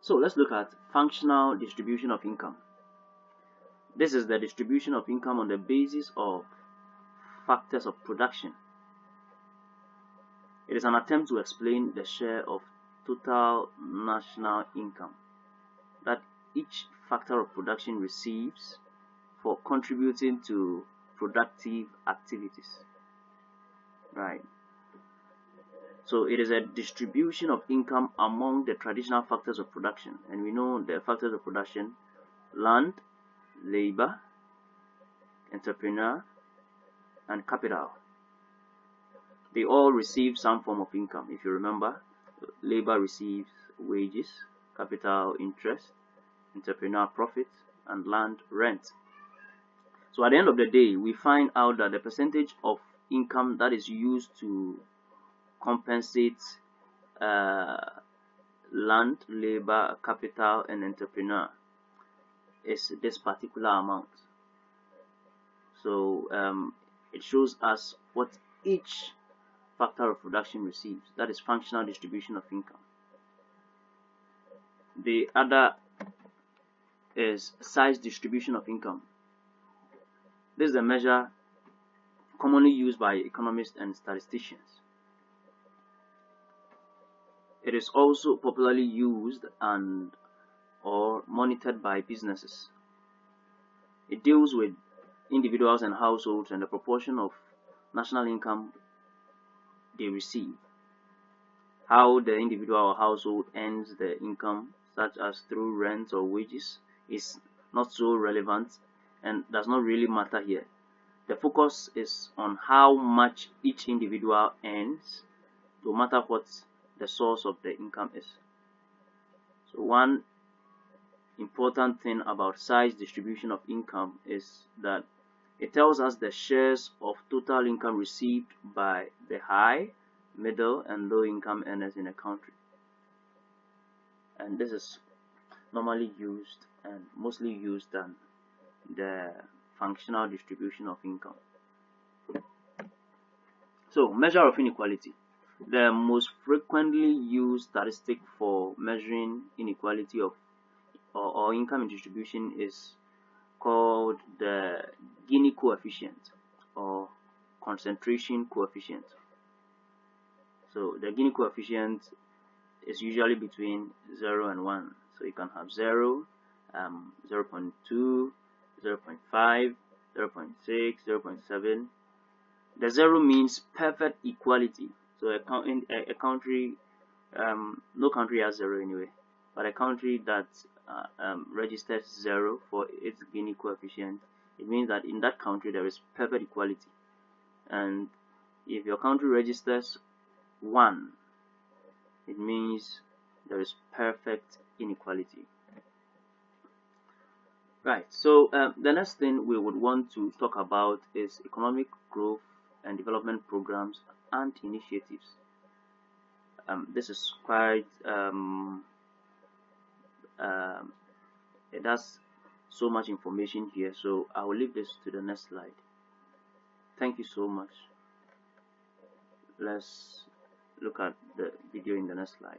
So let's look at functional distribution of income. This is the distribution of income on the basis of factors of production. It is an attempt to explain the share of total national income that each factor of production receives for contributing to productive activities. Right. So it is a distribution of income among the traditional factors of production, and we know the factors of production: land, labor, entrepreneur, and capital. They all receive some form of income. If you remember, labor receives wages, capital interest, entrepreneur profits, and land rent. So at the end of the day, we find out that the percentage of income that is used to compensate land, labor, capital, and entrepreneur is this particular amount. So it shows us what each factor of production receives. That is functional distribution of income. The other is size distribution of income. This is a measure commonly used by economists and statisticians. It is also popularly used and or monitored by businesses. It deals with individuals and households and the proportion of national income they receive. How the individual or household earns the income, such as through rent or wages, is not so relevant and does not really matter here. The focus is on how much each individual earns, no matter what the source of the income is. So one important thing about size distribution of income is that it tells us the shares of total income received by the high, middle, and low income earners in a country. And this is normally used and mostly used than the functional distribution of income. So, measure of inequality. The most frequently used statistic for measuring inequality of or income distribution is called the Gini coefficient or concentration coefficient. So the Gini coefficient is usually between 0 and 1. So you can have 0, 0.2, 0.5, 0.6, 0.7. The 0 means perfect equality. So a country, no country has 0 anyway, but a country that registers 0 for its Gini coefficient, it means that in that country there is perfect equality. And if your country registers 1, it means there is perfect inequality. Right, so the next thing we would want to talk about is economic growth and development programs and initiatives. This is quite it has so much information here, so I will leave this to the next slide. Thank you so much. Let's look at the video in the next slide.